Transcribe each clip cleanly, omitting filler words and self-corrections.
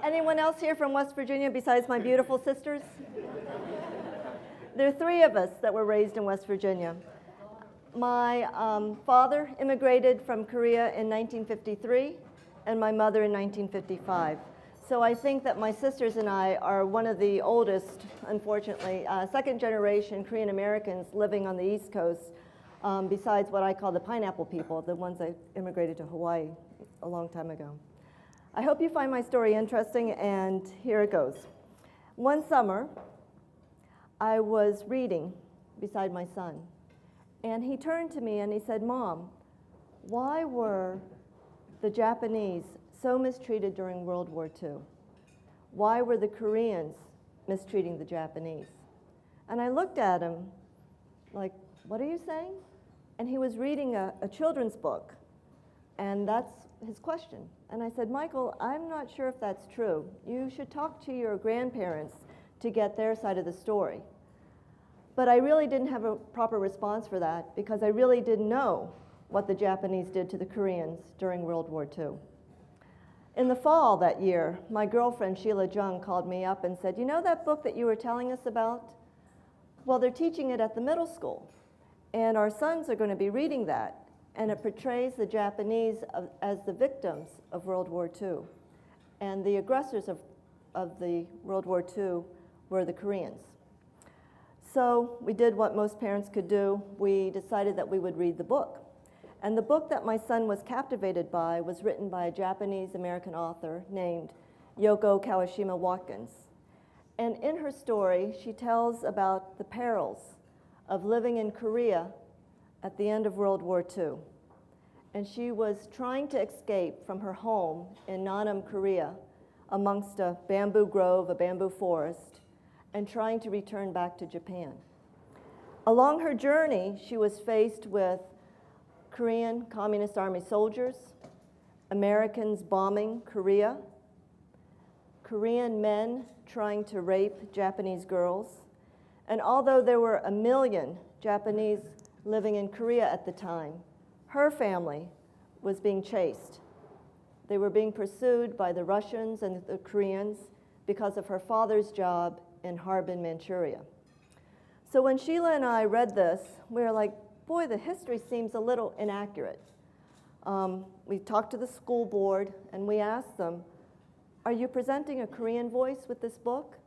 Anyone else here from West Virginia besides my beautiful sisters? There are three of us that were raised in West Virginia. My father immigrated from Korea in 1953, and my mother in 1955. So I think that my sisters and I are one of the oldest, unfortunately, second generation Korean Americans living on the East Coast, besides what I call the pineapple people, the ones that immigrated to Hawaii a long time ago. I hope you find my story interesting, and here it goes. One summer, I was reading beside my son, and he turned to me and he said, "Mom, why were the Japanese so mistreated during World War II? Why were the Koreans mistreating the Japanese?" And I looked at him like, "What are you saying?" And he was reading a children's book, and that's his question. And I said, "Michael, I'm not sure if that's true. You should talk to your grandparents to get their side of the story." But I really didn't have a proper response for that because I really didn't know what the Japanese did to the Koreans during World War II. In the fall that year, my girlfriend Sheila Jung called me up and said, "You know that book that you were telling us about? Well, they're teaching it at the middle school, and our sons are going to be reading that, and it portrays the Japanese as the victims of World War II, and the aggressors of the World War II were the Koreans." So we did what most parents could do. We decided that we would read the book. And the book that my son was captivated by was written by a Japanese-American author named Yoko Kawashima Watkins. And in her story, she tells about the perils of living in Korea at the end of World War II. And she was trying to escape from her home in Nanam, Korea, amongst a bamboo grove, a bamboo forest, and trying to return back to Japan. Along her journey, she was faced with Korean Communist Army soldiers, Americans bombing Korea, Korean men trying to rape Japanese girls, and although there were 1 million Japanese living in Korea at the time, her family was being chased. They were being pursued by the Russians and the Koreans because of her father's job in Harbin, Manchuria. So when Sheila and I read this, we were like, boy, the history seems a little inaccurate. We talked to the school board and we asked them, "Are you presenting a Korean voice with this book?"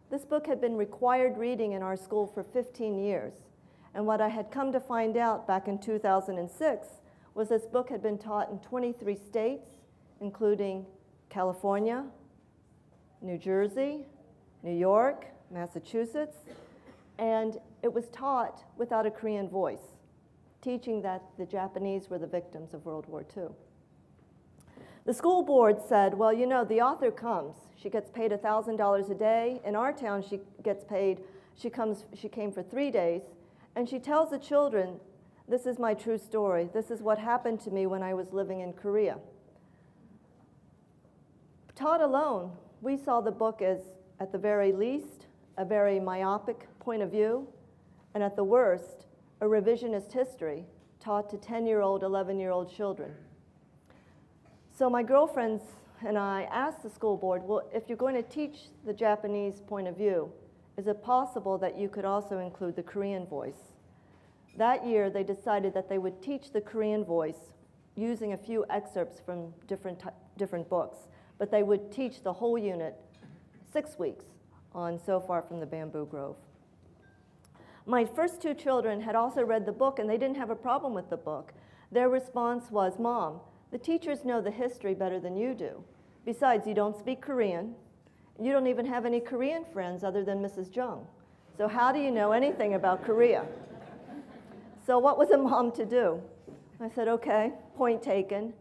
This book had been required reading in our school for 15 years. And what I had come to find out back in 2006 was this book had been taught in 23 states, including California, New Jersey, New York, Massachusetts, and it was taught without a Korean voice, teaching that the Japanese were the victims of World War II. The school board said, "Well, you know, the author comes. She gets paid $1,000 a day. In our town, she gets paid, she came for 3 days, and she tells the children, 'This is my true story. This is what happened to me when I was living in Korea.'" Taught alone, we saw the book as, at the very least, a very myopic point of view, and at the worst, a revisionist history taught to 10-year-old, 11-year-old children. So my girlfriends and I asked the school board, well, if you're going to teach the Japanese point of view, is it possible that you could also include the Korean voice? That year, they decided that they would teach the Korean voice using a few excerpts from different books, but they would teach the whole unit 6 weeks on So Far from the Bamboo Grove. My first two children had also read the book, and they didn't have a problem with the book. Their response was, "Mom, the teachers know the history better than you do. Besides, you don't speak Korean. You don't even have any Korean friends other than Mrs. Jung. So how do you know anything about Korea?" So what was a mom to do? I said, okay, point taken.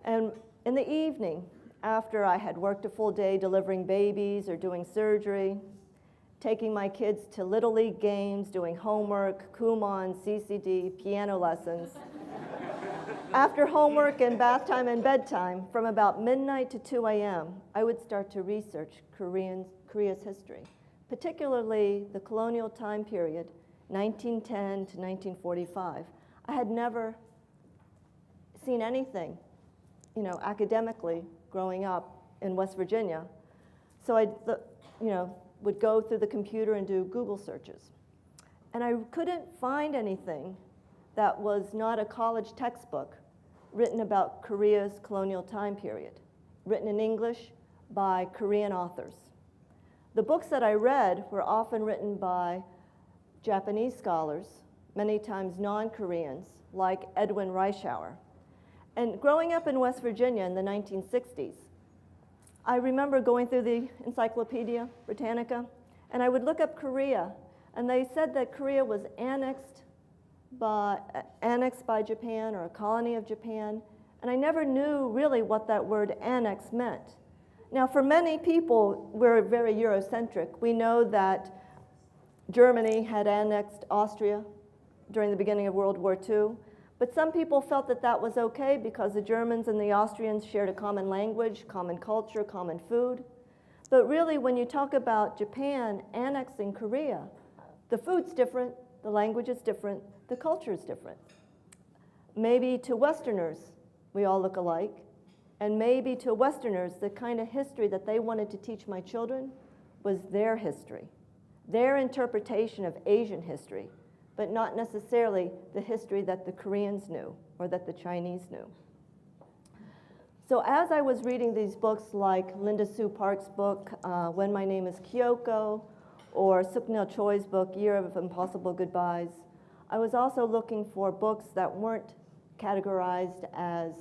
And in the evening, after I had worked a full day delivering babies or doing surgery, taking my kids to Little League games, doing homework, Kumon, CCD, piano lessons, after homework and bath time and bedtime, from about midnight to 2 a.m., I would start to research Korea's history, particularly the colonial time period, 1910 to 1945. I had never seen anything, academically growing up in West Virginia So I would go through the computer and do Google searches. And I couldn't find anything that was not a college textbook written about Korea's colonial time period, written in English by Korean authors. The books that I read were often written by Japanese scholars, many times non-Koreans, like Edwin Reischauer. And growing up in West Virginia in the 1960s, I remember going through the Encyclopedia Britannica, and I would look up Korea, and they said that Korea was annexed by Japan, or a colony of Japan, and I never knew really what that word annex meant. Now, for many people, we're very Eurocentric. We know that Germany had annexed Austria during the beginning of World War II, but some people felt that that was okay because the Germans and the Austrians shared a common language, common culture, common food. But really, when you talk about Japan annexing Korea, the food's different, the language is different, the culture is different. Maybe to Westerners, we all look alike, and maybe to Westerners, the kind of history that they wanted to teach my children was their history, their interpretation of Asian history, but not necessarily the history that the Koreans knew or that the Chinese knew. So as I was reading these books like Linda Sue Park's book, When My Name is Kyoko, or Suknil Choi's book, Year of Impossible Goodbyes, I was also looking for books that weren't categorized as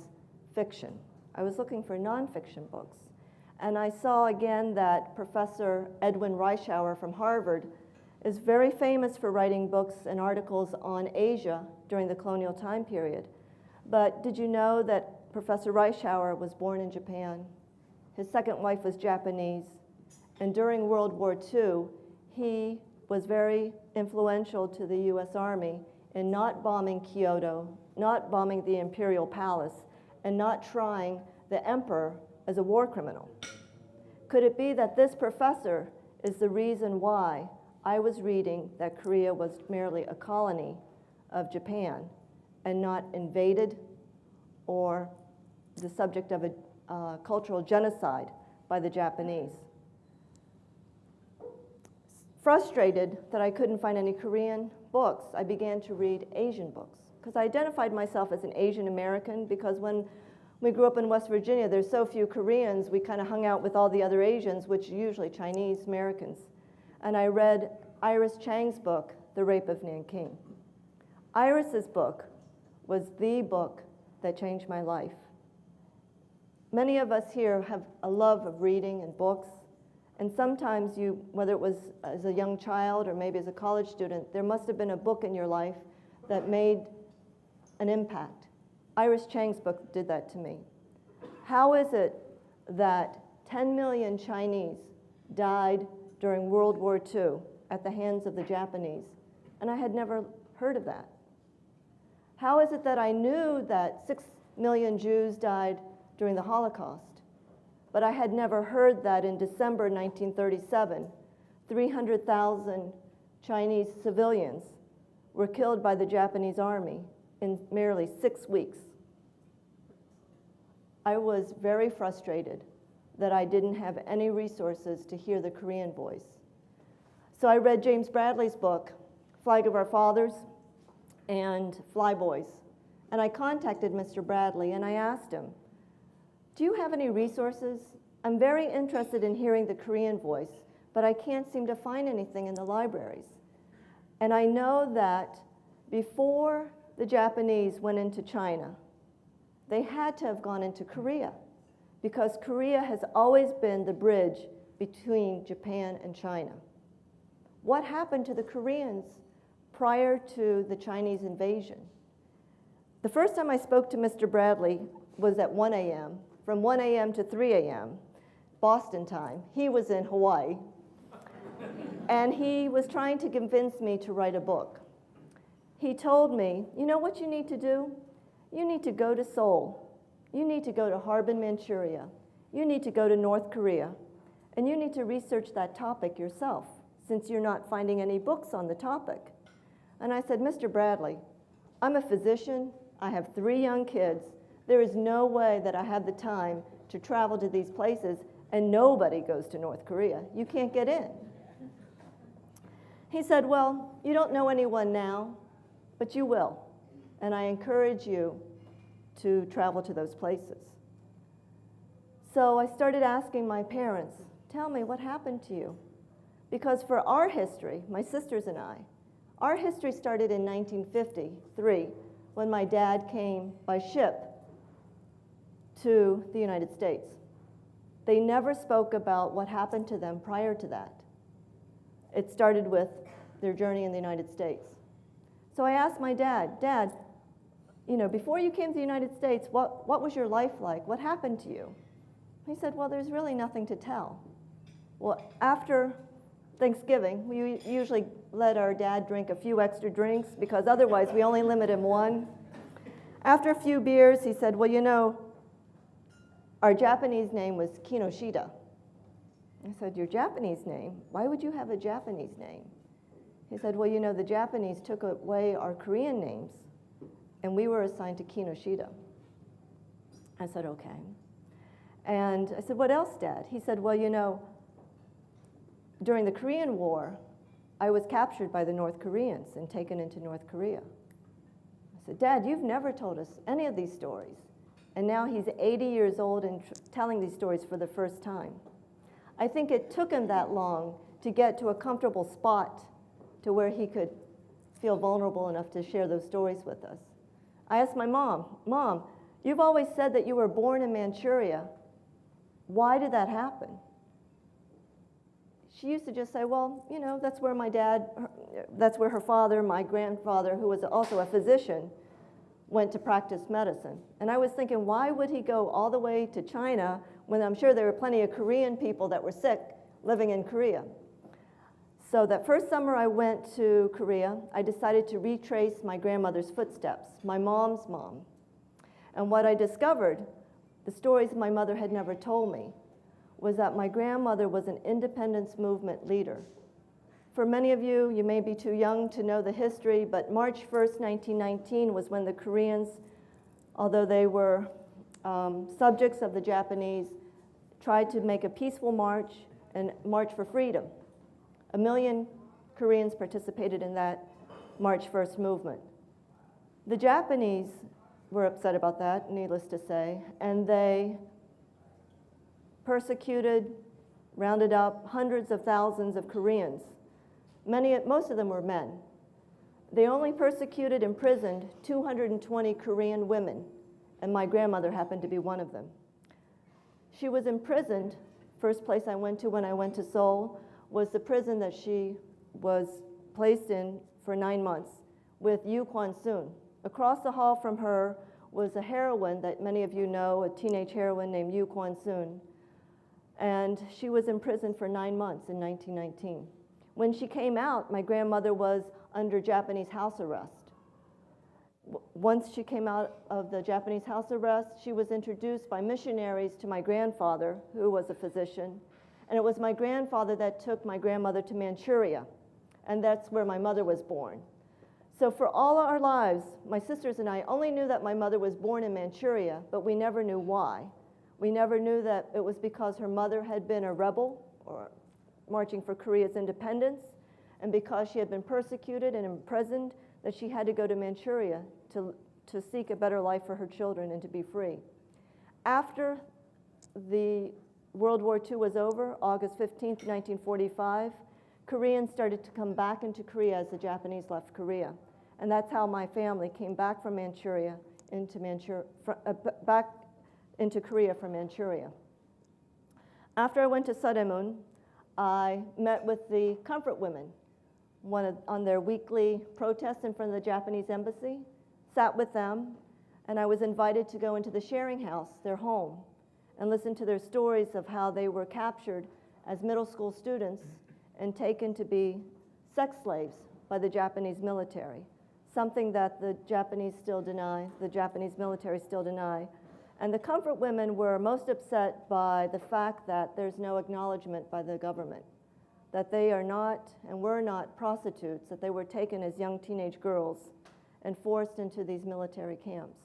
fiction. I was looking for nonfiction books. And I saw again that Professor Edwin Reischauer from Harvard is very famous for writing books and articles on Asia during the colonial time period. But did you know that Professor Reischauer was born in Japan? His second wife was Japanese. And during World War II, he was very influential to the US Army in not bombing Kyoto, not bombing the Imperial Palace, and not trying the emperor as a war criminal. Could it be that this professor is the reason why I was reading that Korea was merely a colony of Japan and not invaded or the subject of a cultural genocide by the Japanese? Frustrated that I couldn't find any Korean books, I began to read Asian books, because I identified myself as an Asian American, because when we grew up in West Virginia, there's so few Koreans, we kind of hung out with all the other Asians, which are usually Chinese Americans. And I read Iris Chang's book, The Rape of Nanking. Iris's book was the book that changed my life. Many of us here have a love of reading and books, and sometimes you, whether it was as a young child or maybe as a college student, there must have been a book in your life that made an impact. Iris Chang's book did that to me. How is it that 10 million Chinese died during World War II at the hands of the Japanese, and I had never heard of that? How is it that I knew that 6 million Jews died during the Holocaust, but I had never heard that in December 1937, 300,000 Chinese civilians were killed by the Japanese army in merely 6 weeks? I was very frustrated that I didn't have any resources to hear the Korean voice. So I read James Bradley's book, Flag of Our Fathers and Flyboys. And I contacted Mr. Bradley and I asked him, do you have any resources? I'm very interested in hearing the Korean voice, but I can't seem to find anything in the libraries. And I know that before the Japanese went into China, they had to have gone into Korea, because Korea has always been the bridge between Japan and China. What happened to the Koreans prior to the Chinese invasion? The first time I spoke to Mr. Bradley was at 1 a.m., from 1 a.m. to 3 a.m., Boston time. He was in Hawaii, and he was trying to convince me to write a book. He told me, you know what you need to do? You need to go to Seoul. You need to go to Harbin, Manchuria. You need to go to North Korea. And you need to research that topic yourself, since you're not finding any books on the topic. And I said, Mr. Bradley, I'm a physician. I have 3 young kids. There is no way that I have the time to travel to these places and nobody goes to North Korea. You can't get in. He said, well, you don't know anyone now, but you will. And I encourage you to travel to those places. So I started asking my parents, tell me what happened to you? Because for our history, my sisters and I, our history started in 1953 when my dad came by ship to the United States. They never spoke about what happened to them prior to that. It started with their journey in the United States. So I asked my dad, Dad, you know, before you came to the United States, what was your life like? What happened to you? He said, well, there's really nothing to tell. Well, after Thanksgiving, we usually let our dad drink a few extra drinks because otherwise we only limit him one. After a few beers, he said, well, you know, our Japanese name was Kinoshita. I said, your Japanese name? Why would you have a Japanese name? He said, well, you know, the Japanese took away our Korean names, and we were assigned to Kinoshita. I said, okay. And I said, what else, Dad? He said, well, you know, during the Korean War, I was captured by the North Koreans and taken into North Korea. I said, Dad, you've never told us any of these stories. And now he's 80 years old and telling these stories for the first time. I think it took him that long to get to a comfortable spot to where he could feel vulnerable enough to share those stories with us. I asked my mom, Mom, you've always said that you were born in Manchuria. Why did that happen? She used to just say, well, you know, that's where my dad, that's where her father, my grandfather, who was also a physician, went to practice medicine. And I was thinking, why would he go all the way to China when I'm sure there were plenty of Korean people that were sick living in Korea? So that first summer I went to Korea, I decided to retrace my grandmother's footsteps, my mom's mom. And what I discovered, the stories my mother had never told me, was that my grandmother was an independence movement leader. For many of you, you may be too young to know the history, but March 1st, 1919 was when the Koreans, although they were subjects of the Japanese, tried to make a peaceful march and march for freedom. 1 million Koreans participated in that March 1st movement. The Japanese were upset about that, needless to say, and they persecuted, rounded up hundreds of thousands of Koreans. Most of them were men. They only persecuted, imprisoned 220 Korean women, and my grandmother happened to be one of them. She was imprisoned. First place I went to when I went to Seoul was the prison that she was placed in for 9 months with Yu Kwan-soon. Across the hall from her was a heroine that many of you know, a teenage heroine named Yu Kwan-soon. And she was in prison for 9 months in 1919. When she came out, my grandmother was under Japanese house arrest. Once she came out of the Japanese house arrest, she was introduced by missionaries to my grandfather, who was a physician. And it was my grandfather that took my grandmother to Manchuria. And that's where my mother was born. So for all our lives, my sisters and I only knew that my mother was born in Manchuria, but we never knew why. We never knew that it was because her mother had been a rebel or marching for Korea's independence, and because she had been persecuted and imprisoned, that she had to go to Manchuria to seek a better life for her children and to be free. After the World War II was over, August 15th, 1945, Koreans started to come back into Korea as the Japanese left Korea. And that's how my family came back from Manchuria back into Korea from Manchuria. After I went to Sudaemun, I met with the Comfort Women on their weekly protest in front of the Japanese embassy, sat with them, and I was invited to go into the sharing house, their home, and listen to their stories of how they were captured as middle school students and taken to be sex slaves by the Japanese military, something that the Japanese military still deny. And the Comfort Women were most upset by the fact that there's no acknowledgement by the government, that they are not and were not prostitutes, that they were taken as young teenage girls and forced into these military camps.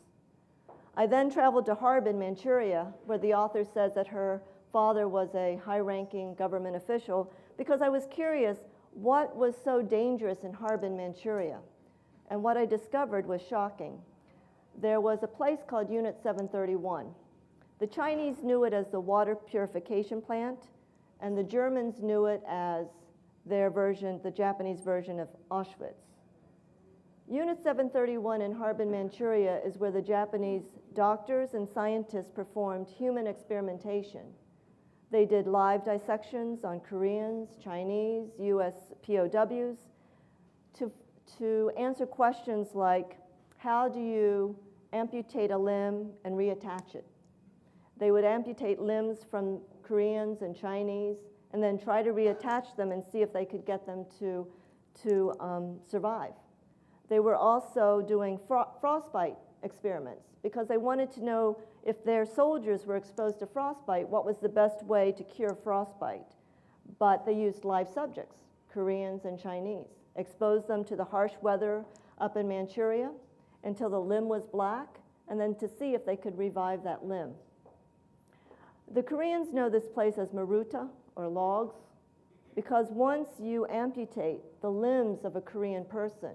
I then traveled to Harbin, Manchuria, where the author says that her father was a high-ranking government official, because I was curious what was so dangerous in Harbin, Manchuria. And what I discovered was shocking. There was a place called Unit 731. The Chinese knew it as the water purification plant, and the Germans knew it as their version, the Japanese version of Auschwitz. Unit 731 in Harbin, Manchuria is where the Japanese doctors and scientists performed human experimentation. They did live dissections on Koreans, Chinese, US POWs to answer questions like, how do you amputate a limb and reattach it? They would amputate limbs from Koreans and Chinese and then try to reattach them and see if they could get them to survive. They were also doing frostbite experiments because they wanted to know if their soldiers were exposed to frostbite, what was the best way to cure frostbite. But they used live subjects, Koreans and Chinese, exposed them to the harsh weather up in Manchuria until the limb was black, and then to see if they could revive that limb. The Koreans know this place as maruta, or logs, because once you amputate the limbs of a Korean person,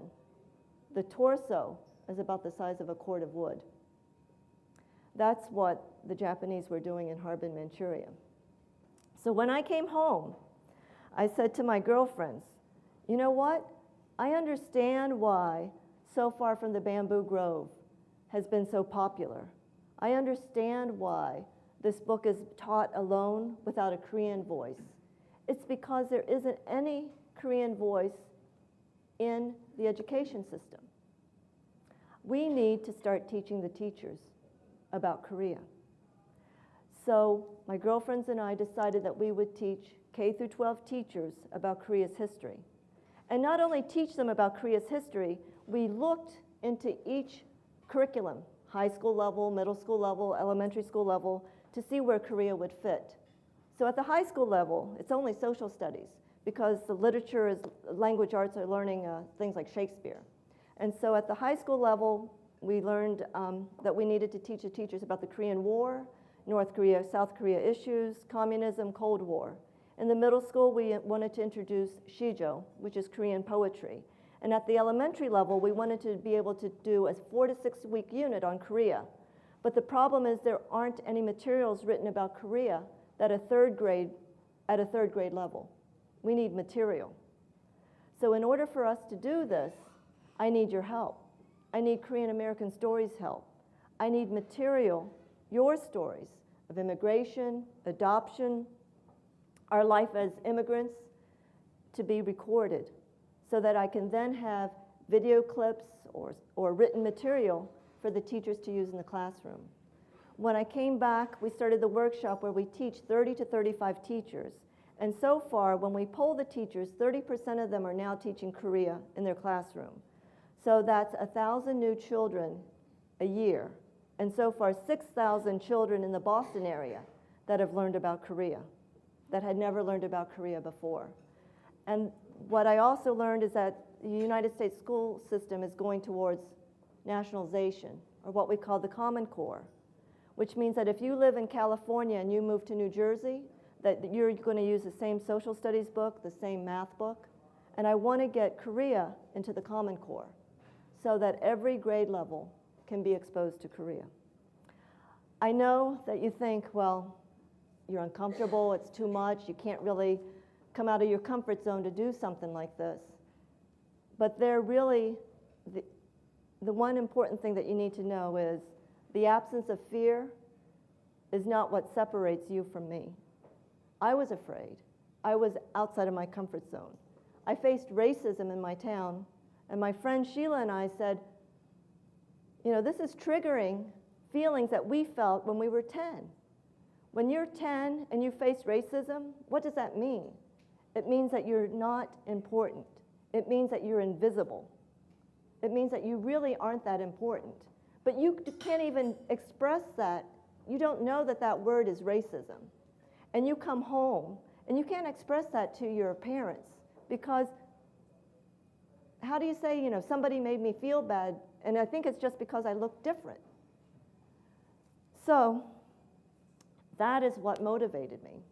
the torso is about the size of a cord of wood. That's what the Japanese were doing in Harbin, Manchuria. So when I came home, I said to my girlfriends, you know what? I understand why So Far from the Bamboo Grove has been so popular. I understand why this book is taught alone without a Korean voice. It's because there isn't any Korean voice in the education system. We need to start teaching the teachers about Korea. So my girlfriends and I decided that we would teach K through 12 teachers about Korea's history. And not only teach them about Korea's history, we looked into each curriculum, high school level, middle school level, elementary school level, to see where Korea would fit. So at the high school level, it's only social studies because the literature is, language arts are learning things like Shakespeare. And so at the high school level, we learned that we needed to teach the teachers about the Korean War, North Korea, South Korea issues, communism, Cold War. In the middle school, we wanted to introduce Shijo, which is Korean poetry. And at the elementary level, we wanted to be able to do a 4 to 6 week unit on Korea. But the problem is there aren't any materials written about Korea at a third grade level. We need material. So in order for us to do this, I need your help. I need Korean American Stories help. I need material, your stories of immigration, adoption, our life as immigrants, to be recorded so that I can then have video clips or written material for the teachers to use in the classroom. When I came back, we started the workshop where we teach 30 to 35 teachers. And so far, when we poll the teachers, 30% of them are now teaching Korea in their classroom. So that's 1,000 new children a year. And so far, 6,000 children in the Boston area that have learned about Korea, that had never learned about Korea before. And what I also learned is that the United States school system is going towards nationalization, or what we call the Common Core, which means that if you live in California and you move to New Jersey, that you're going to use the same social studies book, the same math book. And I want to get Korea into the Common Core so that every grade level can be exposed to Korea. I know that you think, well, you're uncomfortable, it's too much, you can't really come out of your comfort zone to do something like this. But they're really, the one important thing that you need to know is the absence of fear is not what separates you from me. I was afraid. I was outside of my comfort zone. I faced racism in my town, and my friend Sheila and I said, you know, this is triggering feelings that we felt when we were 10. When you're 10 and you face racism, what does that mean? It means that you're not important. It means that you're invisible. It means that you really aren't that important. But you can't even express that. You don't know that that word is racism. And you come home, and you can't express that to your parents because how do you say, you know, somebody made me feel bad, and I think it's just because I look different. So That is what motivated me.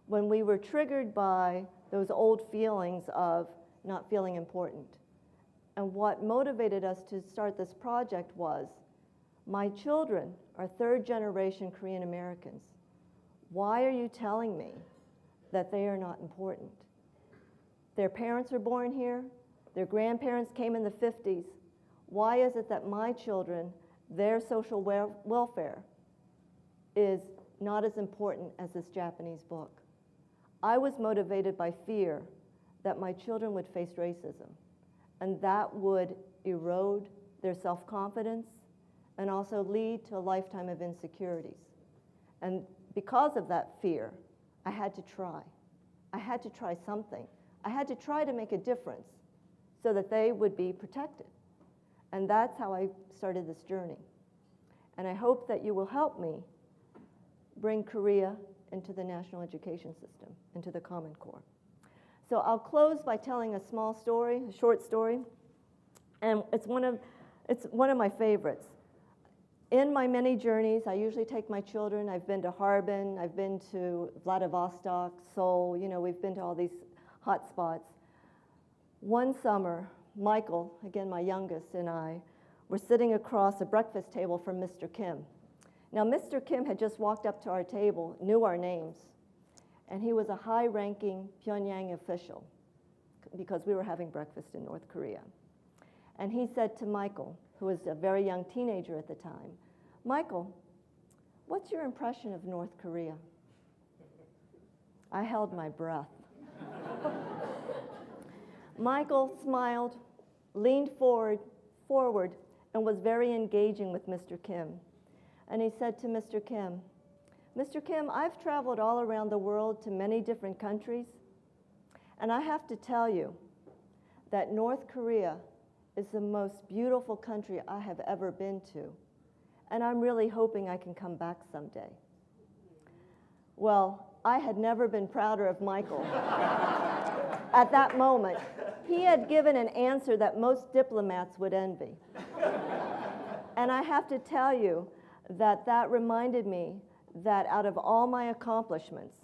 When we were triggered by those old feelings of not feeling important. And what motivated us to start this project was, my children are third-generation Korean Americans. Why are you telling me that they are not important? Their parents were born here. Their grandparents came in the 50s. Why is it that my children, their social welfare is not as important as this Japanese book? I was motivated by fear that my children would face racism, and that would erode their self-confidence and also lead to a lifetime of insecurities. And because of that fear, I had to try. I had to try something. I had to try to make a difference so that they would be protected. And that's how I started this journey. And I hope that you will help me bring Korea into the national education system, into the Common Core. So I'll close by telling a small story, a short story, and it's one of my favorites. In my many journeys, I usually take my children. I've been to Harbin, I've been to Vladivostok, Seoul, we've been to all these hot spots. One summer, Michael, again my youngest, and I were sitting across a breakfast table from Mr. Kim. Now, Mr. Kim had just walked up to our table, knew our names, and he was a high-ranking Pyongyang official because we were having breakfast in North Korea. And he said to Michael, who was a very young teenager at the time, "Michael, what's your impression of North Korea?" I held my breath. Michael smiled, leaned forward, and was very engaging with Mr. Kim. And he said to Mr. Kim, "Mr. Kim, I've traveled all around the world to many different countries, and I have to tell you that North Korea is the most beautiful country I have ever been to, and I'm really hoping I can come back someday." Well, I had never been prouder of Michael. At that moment, he had given an answer that most diplomats would envy. And I have to tell you that reminded me that out of all my accomplishments,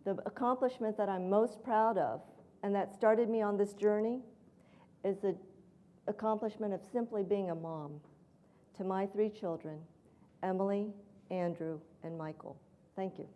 the accomplishment that I'm most proud of, and that started me on this journey, is the accomplishment of simply being a mom to my 3 children, Emily, Andrew, and Michael. Thank you.